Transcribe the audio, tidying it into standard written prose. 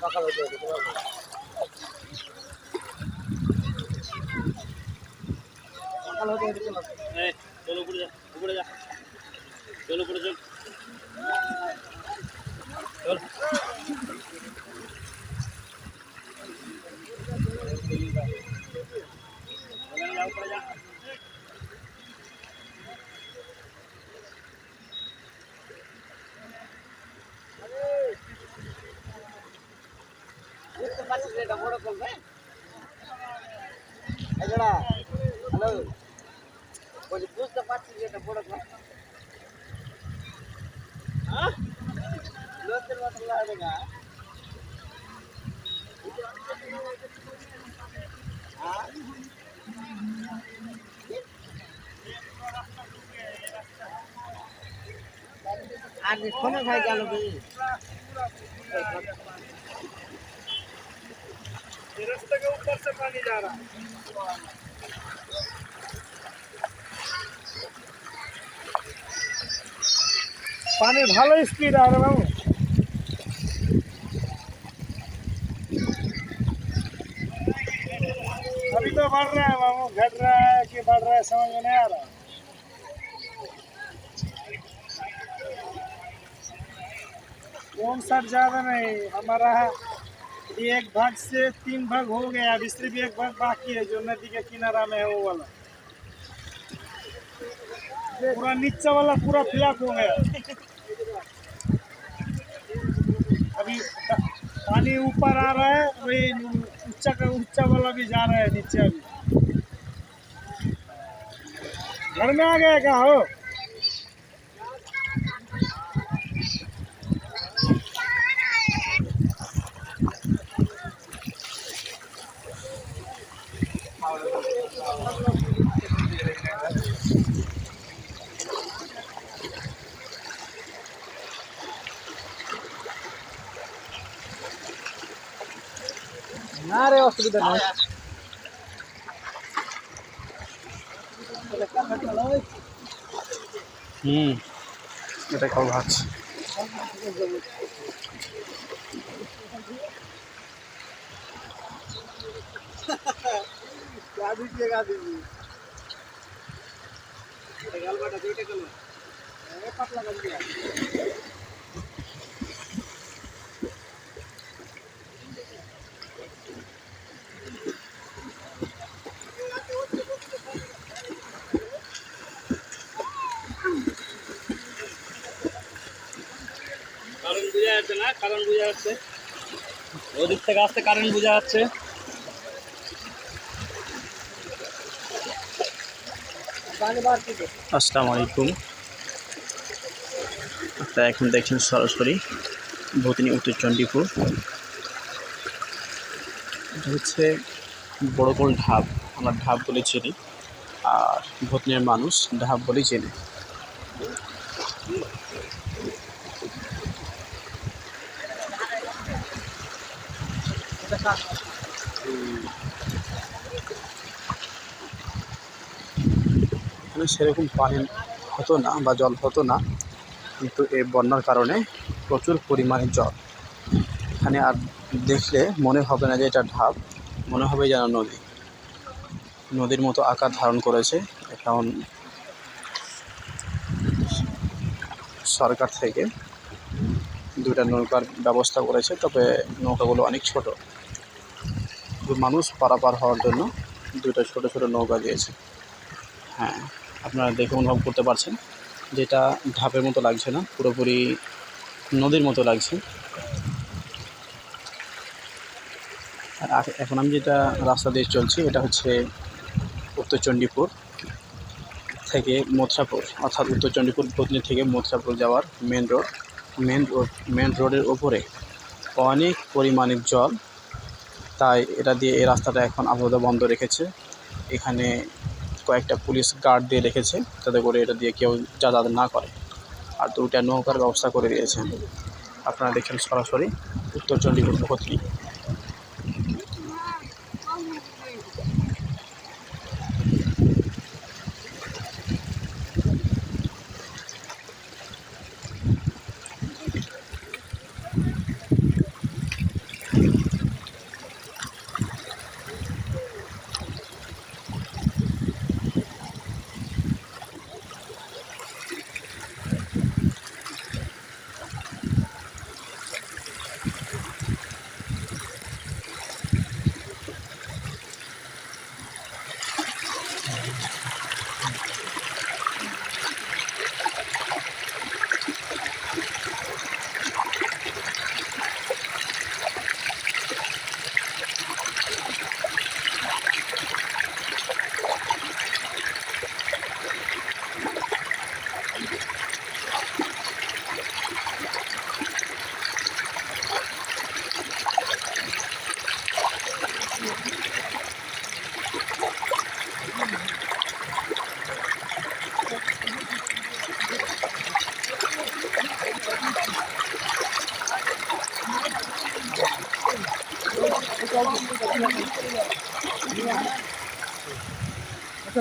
সকাল হতে চলো উপরে যা, উপরে যা, চলো উপরে চল, চল। বুঝতে পারছিস এটা বড় করবে? হ্যালো, বলি বুঝতে পারছিস এটা বড় করবে? হ্যাঁ, লোকের মতো লাগে না। আর শোনো ভাই গেল रास्ते के ऊपर से पानी जा रहा है। पानी भालो स्पीड आ रहा है बाबू। अभी तो बढ़ रहा है बाबू, घट रहा है कि बढ़ रहा है समझ में नहीं आ रहा। कौन सा ज्यादा नहीं, हमारा एक भाग से 3 भाग हो गया, अभी सिर्फ एक भाग बाकी है जो नदी के किनारा में है वो वाला। पूरा नीचे वाला पूरा फ्लैट हो गया। अभी पानी ऊपर आ रहा है, वही ऊंचा का ऊंचा वाला भी जा रहा है नीचे। अभी घर में आ गया क्या हो? না রে, অসুবিধা নাই। এটা খাও ভাত। गाड़ी के गाड़ी गाल बाटा दुईटा कलो ए पतला कर दिया। কারণ বুঝা যাচ্ছে না, কারণ বুঝা যাচ্ছে ওদিক থেকে আসতে, কারেন্ট বুঝা যাচ্ছে। আসসালামু আলাইকুম। আপনারা এখন দেখছেন সরাসরি ভূতনি উত্তর চণ্ডীপুর। এটা হচ্ছে বড়কোল ঢাব, আমরা ঢাব বলে চিনি, আর ভূতনির মানুষ ঢাব বলেই চেনে। এখানে সেরকম পানি হতো না বা জল হতো না, কিন্তু এই বন্যার কারণে প্রচুর পরিমাণে জল। এখানে আর দেখলে মনে হবে না যে এটা ঢাব, মনে হবে যেন নদী। নদীর মতো আকার ধারণ করেছে। এখন সরকার থেকে 2টা নৌকার ব্যবস্থা করেছে, তবে নৌকাগুলো অনেক ছোট। মানুষ পারাপার হওয়ার জন্য 2টা ছোট ছোট নৌকা দিয়েছে। হ্যাঁ, আপনারা দেখে অনুভব করতে পারছেন যেটা ঢাবের মতো লাগছে না, পুরোপুরি নদীর মতো লাগছে। আর এখন আমি যেটা রাস্তা দিয়ে চলছি, এটা হচ্ছে উত্তর উত্তর চণ্ডীপুর থেকে মথুরাপুর, অর্থাৎ উত্তর চণ্ডীপুর বদলি থেকে মথুরাপুর যাওয়ার মেন রোডের ওপরে অনেক পরিমাণের জল, তাই এটা দিয়ে এই রাস্তাটা এখন আপাতত বন্ধ রেখেছে। এখানে কয়েকটা পুলিশ গার্ড দিয়ে রেখেছে যাতে করে এটা দিয়ে কেউ যাতায়াত না করে, আর দুইটা নৌকার ব্যবস্থা করে দিয়েছেন। আপনারা দেখছেন সরাসরি উত্তর চণ্ডীপুর বদলি। আচ্ছা